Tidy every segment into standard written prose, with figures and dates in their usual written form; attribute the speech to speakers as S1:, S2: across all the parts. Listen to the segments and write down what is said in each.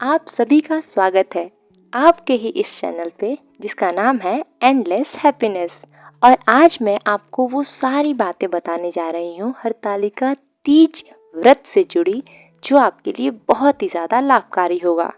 S1: आप सभी का स्वागत है आपके ही इस चैनल पे जिसका नाम है एंडलेस हैप्पीनेस। और आज मैं आपको वो सारी बातें बताने जा रही हूँ हरतालिका तीज व्रत से जुड़ी, जो आपके लिए बहुत ही ज़्यादा लाभकारी होगा।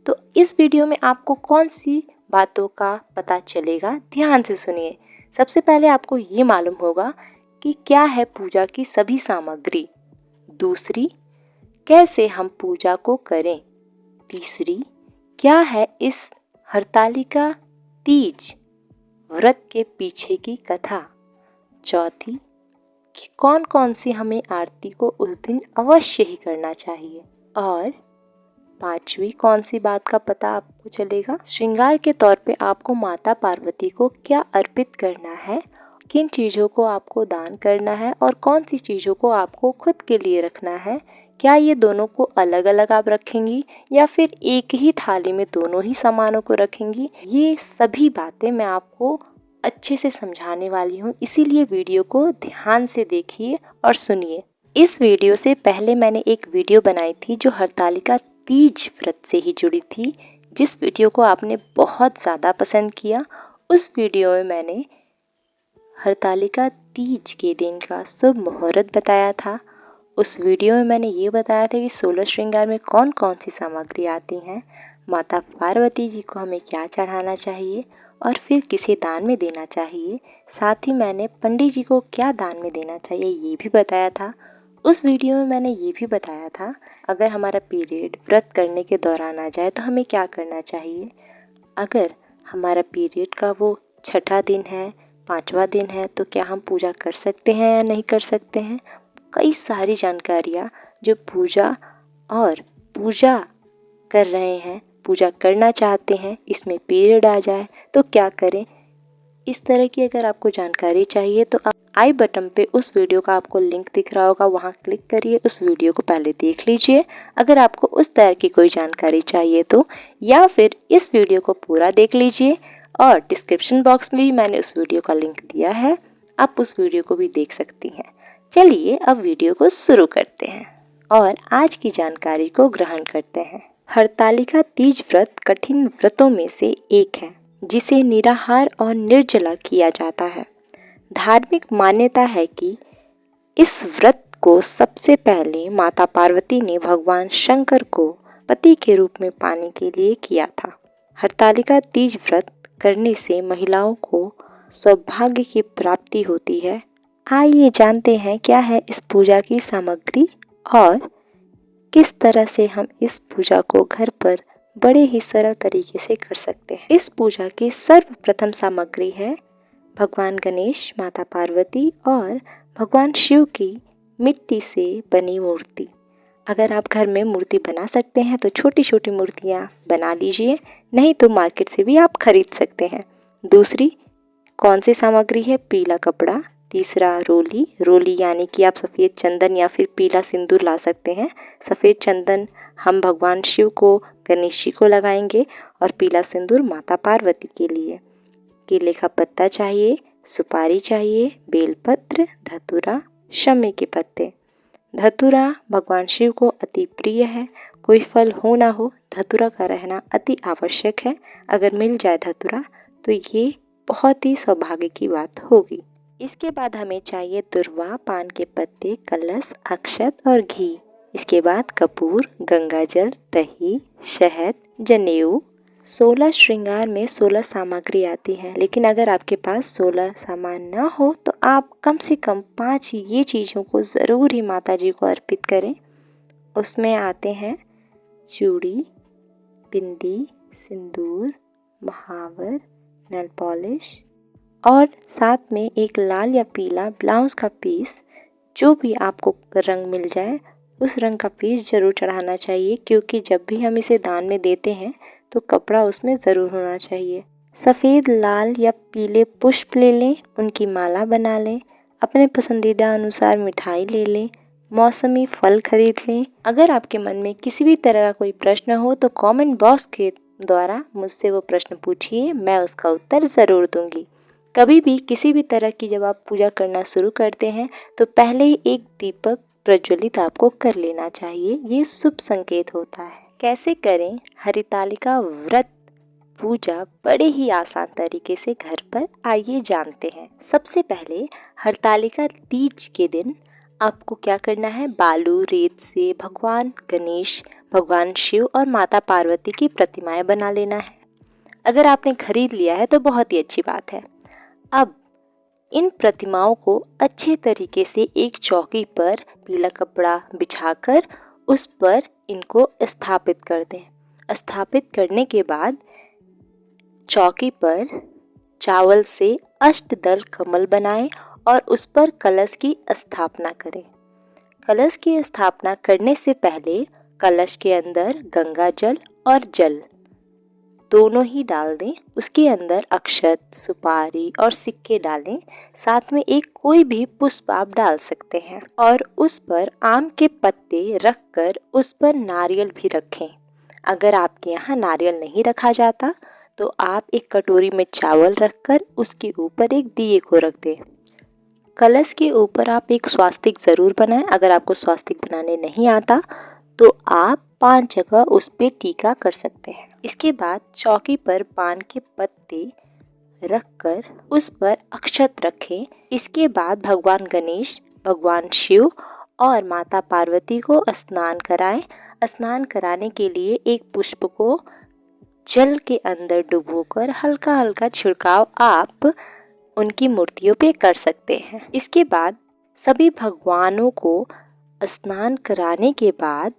S1: तो इस वीडियो में आपको कौन सी बातों का पता चलेगा, ध्यान से सुनिए। सबसे पहले आपको ये मालूम होगा कि क्या है पूजा की सभी सामग्री। दूसरी, कैसे हम पूजा को करें। तीसरी, क्या है इस हरतालिका तीज व्रत के पीछे की कथा। चौथी, कि कौन कौन सी हमें आरती को उस दिन अवश्य ही करना चाहिए। और पांचवी, कौन सी बात का पता आपको चलेगा। श्रृंगार के तौर पे आपको माता पार्वती को क्या अर्पित करना है, किन चीज़ों को आपको दान करना है और कौन सी चीज़ों को आपको खुद के लिए रखना है। क्या ये दोनों को अलग अलग आप रखेंगी या फिर एक ही थाली में दोनों ही सामानों को रखेंगी। ये सभी बातें मैं आपको अच्छे से समझाने वाली हूँ, इसीलिए वीडियो को ध्यान से देखिए और सुनिए। इस वीडियो से पहले मैंने एक वीडियो बनाई थी जो हरतालिका तीज व्रत से ही जुड़ी थी, जिस वीडियो को आपने बहुत ज़्यादा पसंद किया। उस वीडियो में मैंने हरतालिका तीज के दिन का शुभ मुहूर्त बताया था। उस वीडियो में मैंने ये बताया था कि 16 श्रृंगार में कौन कौन सी सामग्री आती हैं, माता पार्वती जी को हमें क्या चढ़ाना चाहिए और फिर किसे दान में देना चाहिए। साथ ही मैंने पंडित जी को क्या दान में देना चाहिए ये भी बताया था। उस वीडियो में मैंने ये भी बताया था अगर हमारा पीरियड व्रत करने के दौरान आ जाए तो हमें क्या करना चाहिए। अगर हमारा पीरियड का वो छठा दिन है, 5वां दिन है, तो क्या हम पूजा कर सकते हैं या नहीं कर सकते हैं। कई सारी जानकारियाँ जो पूजा कर रहे हैं, पूजा करना चाहते हैं, इसमें पीरियड आ जाए तो क्या करें। इस तरह की अगर आपको जानकारी चाहिए तो आप आई बटन पे उस वीडियो का आपको लिंक दिख रहा होगा, वहाँ क्लिक करिए, उस वीडियो को पहले देख लीजिए अगर आपको उस तरह की कोई जानकारी चाहिए तो, या फिर इस वीडियो को पूरा देख लीजिए और डिस्क्रिप्शन बॉक्स में भी मैंने उस वीडियो का लिंक दिया है, आप उस वीडियो को भी देख सकती हैं। चलिए अब वीडियो को शुरू करते हैं और आज की जानकारी को ग्रहण करते हैं। हरतालिका तीज व्रत कठिन व्रतों में से एक है जिसे निराहार और निर्जला किया जाता है। धार्मिक मान्यता है कि इस व्रत को सबसे पहले माता पार्वती ने भगवान शंकर को पति के रूप में पाने के लिए किया था। हरतालिका तीज व्रत करने से महिलाओं को सौभाग्य की प्राप्ति होती है। आइए जानते हैं क्या है इस पूजा की सामग्री और किस तरह से हम इस पूजा को घर पर बड़े ही सरल तरीके से कर सकते हैं। इस पूजा की सर्वप्रथम सामग्री है भगवान गणेश, माता पार्वती और भगवान शिव की मिट्टी से बनी मूर्ति। अगर आप घर में मूर्ति बना सकते हैं तो छोटी छोटी मूर्तियाँ बना लीजिए, नहीं तो मार्केट से भी आप खरीद सकते हैं। दूसरी कौन सी सामग्री है, पीला कपड़ा। तीसरा रोली यानी कि आप सफ़ेद चंदन या फिर पीला सिंदूर ला सकते हैं। सफ़ेद चंदन हम भगवान शिव को, गणेश जी को लगाएंगे और पीला सिंदूर माता पार्वती के लिए। केले का पत्ता चाहिए, सुपारी चाहिए, बेलपत्र, धतूरा, शमी के पत्ते। धतूरा भगवान शिव को अति प्रिय है, कोई फल हो ना हो, धतूरा का रहना अति आवश्यक है। अगर मिल जाए धतूरा तो ये बहुत ही सौभाग्य की बात होगी। इसके बाद हमें चाहिए दुर्वा, पान के पत्ते, कलश, अक्षत और घी। इसके बाद कपूर, गंगाजल, दही, शहद, जनेऊ। 16 श्रृंगार में 16 सामग्री आती है, लेकिन अगर आपके पास 16 सामान ना हो तो आप कम से कम 5 ये चीज़ों को ज़रूर ही माता जी को अर्पित करें। उसमें आते हैं चूड़ी, बिंदी, सिंदूर, महावर, नेल पॉलिश और साथ में एक लाल या पीला ब्लाउज का पीस, जो भी आपको रंग मिल जाए उस रंग का पीस ज़रूर चढ़ाना चाहिए, क्योंकि जब भी हम इसे दान में देते हैं तो कपड़ा उसमें ज़रूर होना चाहिए। सफ़ेद, लाल या पीले पुष्प ले लें, उनकी माला बना लें, अपने पसंदीदा अनुसार मिठाई ले लें, मौसमी फल खरीद लें। अगर आपके मन में किसी भी तरह का कोई प्रश्न हो तो कमेंट बॉक्स के द्वारा मुझसे वो प्रश्न पूछिए, मैं उसका उत्तर ज़रूर दूंगी। कभी भी किसी भी तरह की जब आप पूजा करना शुरू करते हैं तो पहले ही एक दीपक प्रज्वलित आपको कर लेना चाहिए, ये शुभ संकेत होता है। कैसे करें हरितालिका व्रत पूजा बड़े ही आसान तरीके से घर पर, आइए जानते हैं। सबसे पहले हरतालिका तीज के दिन आपको क्या करना है, बालू रेत से भगवान गणेश, भगवान शिव और माता पार्वती की प्रतिमाएं बना लेना है। अगर आपने खरीद लिया है तो बहुत ही अच्छी बात है। अब इन प्रतिमाओं को अच्छे तरीके से एक चौकी पर पीला कपड़ा बिछाकर उस पर इनको स्थापित कर दें। स्थापित करने के बाद चौकी पर चावल से अष्टदल कमल बनाएं और उस पर कलश की स्थापना करें। कलश की स्थापना करने से पहले कलश के अंदर गंगा जल और जल दोनों ही डाल दें। उसके अंदर अक्षत, सुपारी और सिक्के डालें। साथ में एक कोई भी पुष्प आप डाल सकते हैं और उस पर आम के पत्ते रखकर उस पर नारियल भी रखें। अगर आपके यहाँ नारियल नहीं रखा जाता तो आप एक कटोरी में चावल रखकर उसके ऊपर एक दिए को रख दें। कलश के ऊपर आप एक स्वास्तिक ज़रूर बनाएं। अगर आपको स्वास्तिक बनाने नहीं आता तो आप 5 जगह उस पे टीका कर सकते हैं। इसके बाद चौकी पर पान के पत्ते रखकर उस पर अक्षत रखें। इसके बाद भगवान गणेश, भगवान शिव और माता पार्वती को स्नान कराएं। स्नान कराने के लिए एक पुष्प को जल के अंदर डुबोकर हल्का हल्का छिड़काव आप उनकी मूर्तियों पे कर सकते हैं। इसके बाद सभी भगवानों को स्नान कराने के बाद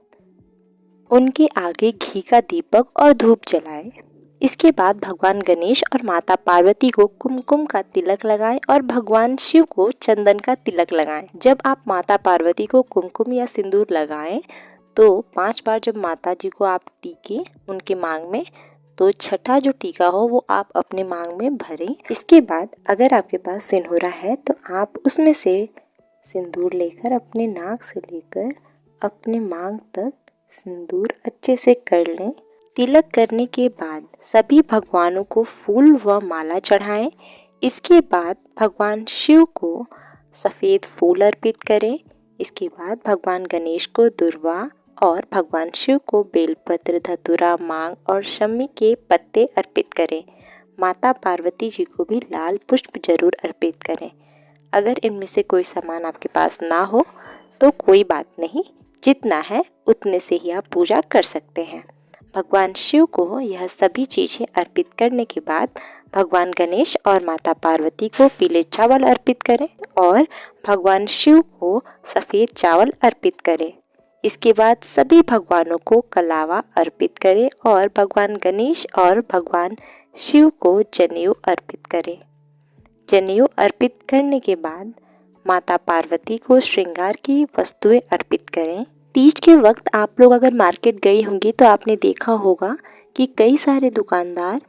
S1: उनके आगे घी का दीपक और धूप जलाएं। इसके बाद भगवान गणेश और माता पार्वती को कुमकुम का तिलक लगाएं और भगवान शिव को चंदन का तिलक लगाएं। जब आप माता पार्वती को कुमकुम या सिंदूर लगाएं तो 5 बार जब माता जी को आप टीके उनके मांग में, तो छठा जो टीका हो वो आप अपने मांग में भरें। इसके बाद अगर आपके पास सिंदूरा है तो आप उसमें से सिंदूर लेकर अपने नाक से लेकर अपने मांग तक सिंदूर अच्छे से कर लें। तिलक करने के बाद सभी भगवानों को फूल व माला चढ़ाएं। इसके बाद भगवान शिव को सफ़ेद फूल अर्पित करें। इसके बाद भगवान गणेश को दुर्वा और भगवान शिव को बेलपत्र, धतूरा, मांग और शमी के पत्ते अर्पित करें। माता पार्वती जी को भी लाल पुष्प जरूर अर्पित करें। अगर इनमें से कोई सामान आपके पास ना हो तो कोई बात नहीं, जितना है उतने से ही आप पूजा कर सकते हैं। भगवान शिव को यह सभी चीज़ें अर्पित करने के बाद भगवान गणेश और माता पार्वती को पीले चावल अर्पित करें और भगवान शिव को सफ़ेद चावल अर्पित करें। इसके बाद सभी भगवानों को कलावा अर्पित करें और भगवान गणेश और भगवान शिव को जनेऊ अर्पित करें। जनेऊ अर्पित करने के बाद माता पार्वती को श्रृंगार की वस्तुएं अर्पित करें। तीज के वक्त आप लोग अगर मार्केट गई होंगी तो आपने देखा होगा कि कई सारे दुकानदार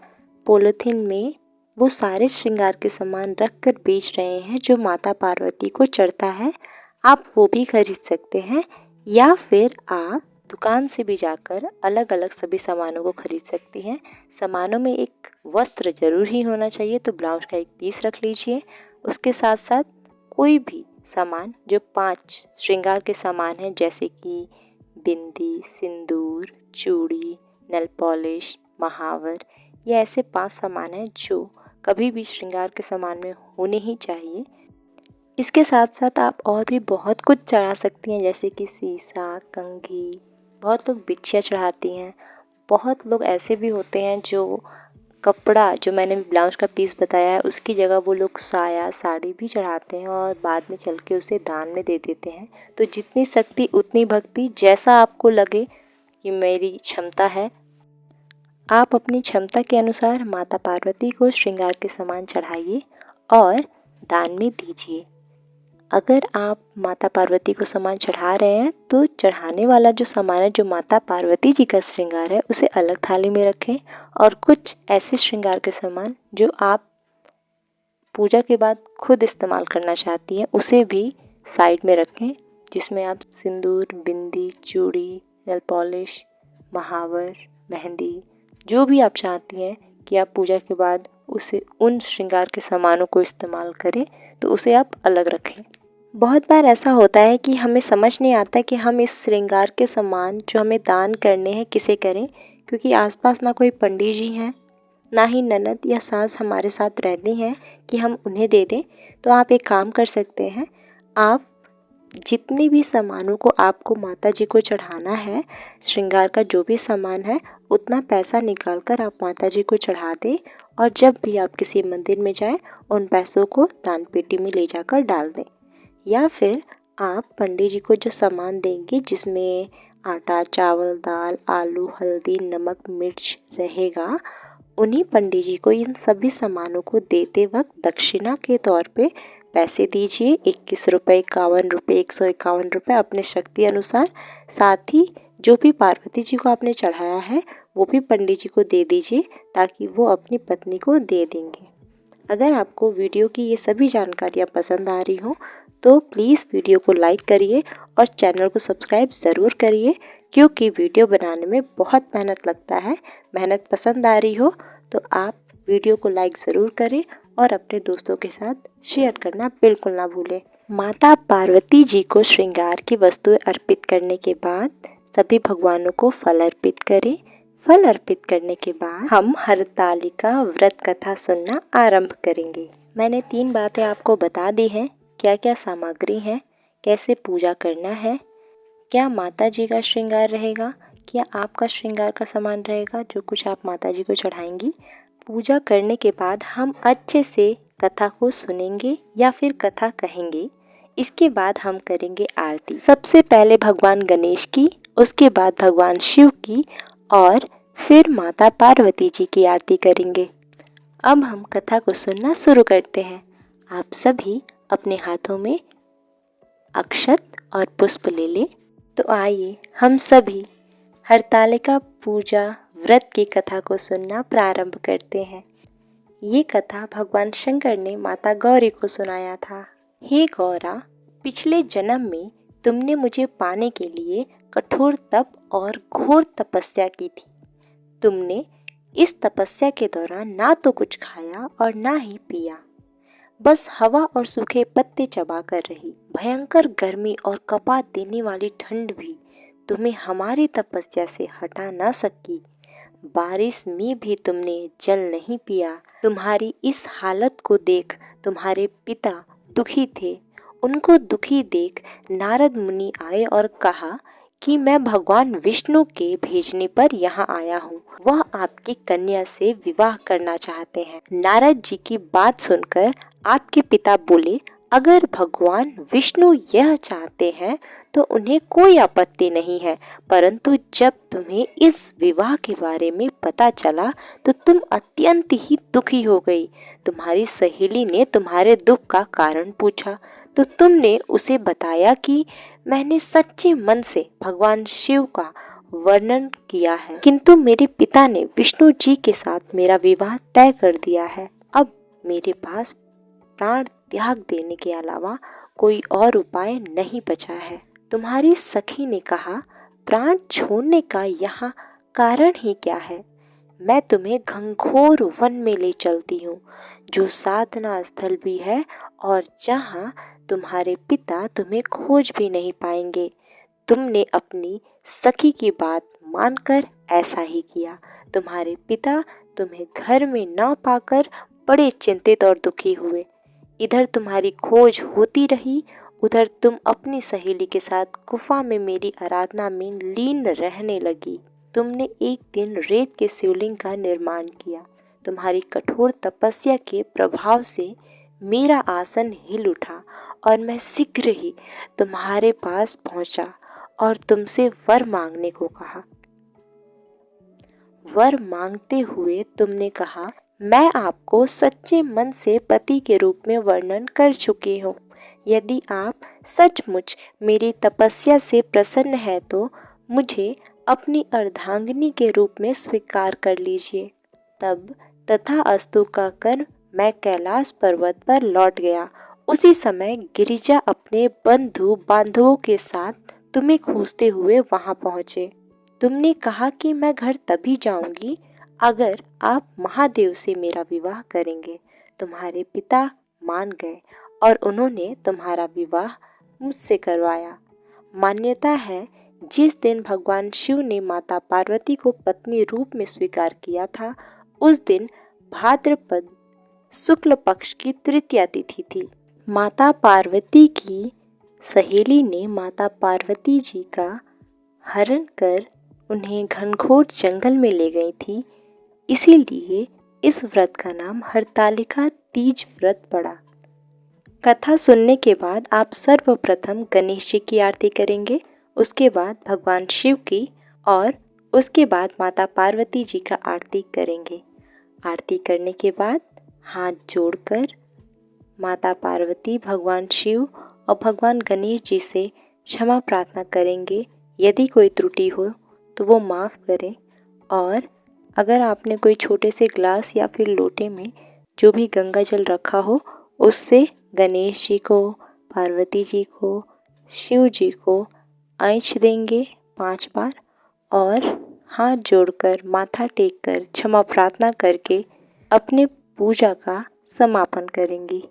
S1: पॉलीथिन में वो सारे श्रृंगार के सामान रख कर बेच रहे हैं जो माता पार्वती को चढ़ता है। आप वो भी खरीद सकते हैं या फिर आप दुकान से भी जाकर अलग अलग सभी सामानों को खरीद सकती हैं। सामानों में एक वस्त्र जरूर ही होना चाहिए, तो ब्लाउज का एक पीस रख लीजिए। उसके साथ साथ कोई भी सामान जो 5 श्रृंगार के सामान हैं जैसे कि बिंदी, सिंदूर, चूड़ी, नेल पॉलिश, महावर, ये ऐसे 5 सामान हैं जो कभी भी श्रृंगार के सामान में होने ही चाहिए। इसके साथ साथ आप और भी बहुत कुछ चढ़ा सकती हैं जैसे कि सीसा, कंघी, बहुत लोग बिछिया चढ़ाती हैं। बहुत लोग ऐसे भी होते हैं जो कपड़ा, जो मैंने ब्लाउज का पीस बताया है, उसकी जगह वो लोग साया, साड़ी भी चढ़ाते हैं और बाद में चल के उसे दान में दे देते हैं। तो जितनी शक्ति उतनी भक्ति, जैसा आपको लगे कि मेरी क्षमता है, आप अपनी क्षमता के अनुसार माता पार्वती को श्रृंगार के सामान चढ़ाइए और दान में दीजिए। अगर आप माता पार्वती को सामान चढ़ा रहे हैं तो चढ़ाने वाला जो सामान है, जो माता पार्वती जी का श्रृंगार है, उसे अलग थाली में रखें और कुछ ऐसे श्रृंगार के सामान जो आप पूजा के बाद खुद इस्तेमाल करना चाहती हैं उसे भी साइड में रखें, जिसमें आप सिंदूर, बिंदी, चूड़ी, नेल पॉलिश, महावर, मेहंदी, जो भी आप चाहती हैं कि आप पूजा के बाद उसे उन श्रृंगार के सामानों को इस्तेमाल करें, तो उसे आप अलग रखें। बहुत बार ऐसा होता है कि हमें समझ नहीं आता कि हम इस श्रृंगार के सामान जो हमें दान करने हैं किसे करें, क्योंकि आसपास ना कोई पंडित जी हैं, ना ही ननद या सास हमारे साथ रहती हैं कि हम उन्हें दे दें। तो आप एक काम कर सकते हैं, आप जितने भी सामानों को आपको माता जी को चढ़ाना है, श्रृंगार का जो भी सामान है, उतना पैसा निकाल कर आप माता जी को चढ़ा दें और जब भी आप किसी मंदिर में जाएं, उन पैसों को दान पेटी में ले जाकर डाल दें। या फिर आप पंडित जी को जो सामान देंगे जिसमें आटा, चावल, दाल, आलू, हल्दी, नमक, मिर्च रहेगा, उन्हीं पंडित जी को इन सभी सामानों को देते वक्त दक्षिणा के तौर पे पैसे दीजिए। 21 रुपये, 51 रुपये, 151 रुपये अपने शक्ति अनुसार। साथ ही जो भी पार्वती जी को आपने चढ़ाया है वो भी पंडित जी को दे दीजिए, ताकि वो अपनी पत्नी को दे देंगे। अगर आपको वीडियो की ये सभी जानकारियाँ पसंद आ रही हो तो प्लीज़ वीडियो को लाइक करिए और चैनल को सब्सक्राइब ज़रूर करिए, क्योंकि वीडियो बनाने में बहुत मेहनत लगता है। मेहनत पसंद आ रही हो तो आप वीडियो को लाइक ज़रूर करें और अपने दोस्तों के साथ शेयर करना बिल्कुल ना भूलें। माता पार्वती जी को श्रृंगार की वस्तुएं अर्पित करने के बाद सभी भगवानों को फल अर्पित करें। फल अर्पित करने के बाद हम हरतालिका व्रत कथा सुनना आरंभ करेंगे। मैंने 3 बातें आपको बता दी हैं, क्या क्या सामग्री है, कैसे पूजा करना है, क्या माता जी का श्रृंगार रहेगा, क्या आपका श्रृंगार का सामान रहेगा जो कुछ आप माता जी को चढ़ाएंगी। पूजा करने के बाद हम अच्छे से कथा को सुनेंगे या फिर कथा कहेंगे। इसके बाद हम करेंगे आरती। सबसे पहले भगवान गणेश की, उसके बाद भगवान शिव की और फिर माता पार्वती जी की आरती करेंगे। अब हम कथा को सुनना शुरू करते हैं। आप सभी अपने हाथों में अक्षत और पुष्प ले लें। तो आइए हम सभी हरतालिका पूजा व्रत की कथा को सुनना प्रारंभ करते हैं। ये कथा भगवान शंकर ने माता गौरी को सुनाया था। हे गौरा, पिछले जन्म में तुमने मुझे पाने के लिए कठोर तप और घोर तपस्या की थी। तुमने इस तपस्या के दौरान ना तो कुछ खाया और ना ही पिया, बस हवा और सूखे पत्ते चबा कर रही। भयंकर गर्मी और कपा देने वाली ठंड भी तुम्हें हमारी तपस्या से हटा ना सकी। बारिश में भी तुमने जल नहीं पिया। तुम्हारी इस हालत को देख तुम्हारे पिता दुखी थे। उनको दुखी देख नारद मुनि आए और कहा कि मैं भगवान विष्णु के भेजने पर यहाँ आया हूँ। वह आपकी कन्या से विवाह करना चाहते हैं। नारद जी की बात सुनकर आपके पिता बोले, अगर भगवान विष्णु यह चाहते हैं तो उन्हें कोई आपत्ति नहीं है, परंतु जब तुम्हें इस विवाह के बारे में पता चला तो तुम अत्यंत ही दुखी हो गई। तुम्हारी सहेली ने तुम्हारे दुख का कारण पूछा तो तुमने उसे बताया कि मैंने सच्चे मन से भगवान शिव का वर्णन किया है, किंतु मेरे पिता ने विष्णु जी के साथ मेरा विवाह तय कर दिया है। अब मेरे पास प्राण त्याग देने के अलावा कोई और उपाय नहीं बचा है। तुम्हारी सखी ने कहा, प्राण छोड़ने का यहाँ कारण ही क्या है? मैं तुम्हें घंघोर वन में ले चलती हूँ, जो साधना स्थल भी है और जहाँ तुम्हारे पिता तुम्हें खोज भी नहीं पाएंगे। तुमने अपनी सखी की बात मानकर ऐसा ही किया। तुम्हारे पिता तुम्हें घर में न पाकर बड़े चिंतित और दुखी हुए। इधर तुम्हारी खोज होती रही, उधर तुम अपनी सहेली के साथ गुफा में मेरी आराधना में लीन रहने लगी। तुमने एक दिन रेत के शिवलिंग का निर्माण किया। तुम्हारी कठोर तपस्या के प्रभाव से मेरा आसन हिल उठा और मैं शीघ्र ही तुम्हारे पास पहुंचा और तुमसे वर मांगने को कहा। वर मांगते हुए तुमने कहा, मैं आपको सच्चे मन से पति के रूप में वर्णन कर चुकी हूँ। यदि आप सचमुच मेरी तपस्या से प्रसन्न है तो मुझे अपनी अर्धांगिनी के रूप में स्वीकार कर लीजिए। तब तथास्तु कहकर मैं कैलाश पर्वत पर लौट गया। उसी समय गिरिजा अपने बंधु बांधवों के साथ तुम्हें खोजते हुए वहां पहुंचे। तुमने कहा कि मैं घर तभी जाऊंगी अगर आप महादेव से मेरा विवाह करेंगे। तुम्हारे पिता मान गए और उन्होंने तुम्हारा विवाह मुझसे करवाया। मान्यता है जिस दिन भगवान शिव ने माता पार्वती को पत्नी रूप में स्वीकार किया था, उस दिन भाद्रपद शुक्ल पक्ष की तृतीया तिथि थी। माता पार्वती की सहेली ने माता पार्वती जी का हरण कर उन्हें घनघोर जंगल में ले गई थी, इसीलिए इस व्रत का नाम हरतालिका तीज व्रत पड़ा। कथा सुनने के बाद आप सर्वप्रथम गणेश जी की आरती करेंगे, उसके बाद भगवान शिव की और उसके बाद माता पार्वती जी का आरती करेंगे। आरती करने के बाद हाथ जोड़कर माता पार्वती, भगवान शिव और भगवान गणेश जी से क्षमा प्रार्थना करेंगे। यदि कोई त्रुटि हो तो वो माफ़ करें, और अगर आपने कोई छोटे से ग्लास या फिर लोटे में जो भी गंगा जल रखा हो, उससे गणेश जी को, पार्वती जी को, शिव जी को ऐंछ देंगे 5 बार और हाथ जोड़कर माथा टेक कर क्षमा प्रार्थना करके अपने पूजा का समापन करेंगी।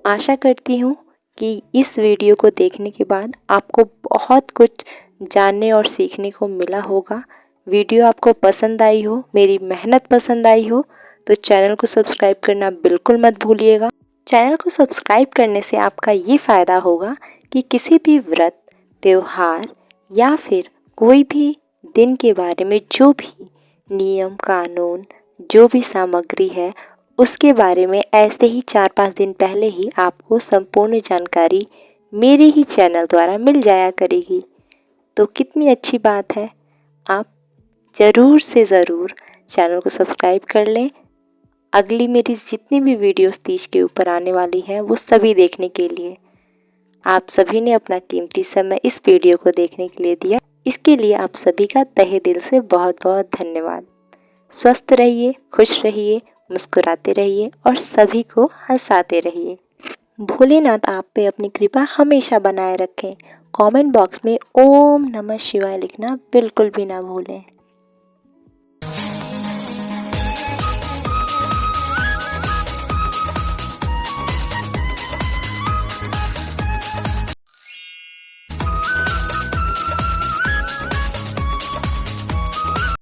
S1: आशा करती हूँ कि इस वीडियो को देखने के बाद आपको बहुत कुछ जानने और सीखने को मिला होगा। वीडियो आपको पसंद आई हो, मेरी मेहनत पसंद आई हो, तो चैनल को सब्सक्राइब करना बिल्कुल मत भूलिएगा। चैनल को सब्सक्राइब करने से आपका ये फ़ायदा होगा कि किसी भी व्रत, त्योहार या फिर कोई भी दिन के बारे में जो भी नियम कानून, जो भी सामग्री है, उसके बारे में ऐसे ही 4-5 दिन पहले ही आपको संपूर्ण जानकारी मेरे ही चैनल द्वारा मिल जाया करेगी। तो कितनी अच्छी बात है। आप ज़रूर से ज़रूर चैनल को सब्सक्राइब कर लें। अगली मेरी जितनी भी वीडियोस तीज के ऊपर आने वाली हैं, वो सभी देखने के लिए। आप सभी ने अपना कीमती समय इस वीडियो को देखने के लिए दिया, इसके लिए आप सभी का तहे दिल से बहुत बहुत धन्यवाद। स्वस्थ रहिए, खुश रहिए, मुस्कुराते रहिए और सभी को हंसाते रहिए। भोलेनाथ आप पे अपनी कृपा हमेशा बनाए रखें। कमेंट बॉक्स में ओम नमः शिवाय लिखना बिल्कुल भी ना भूलें।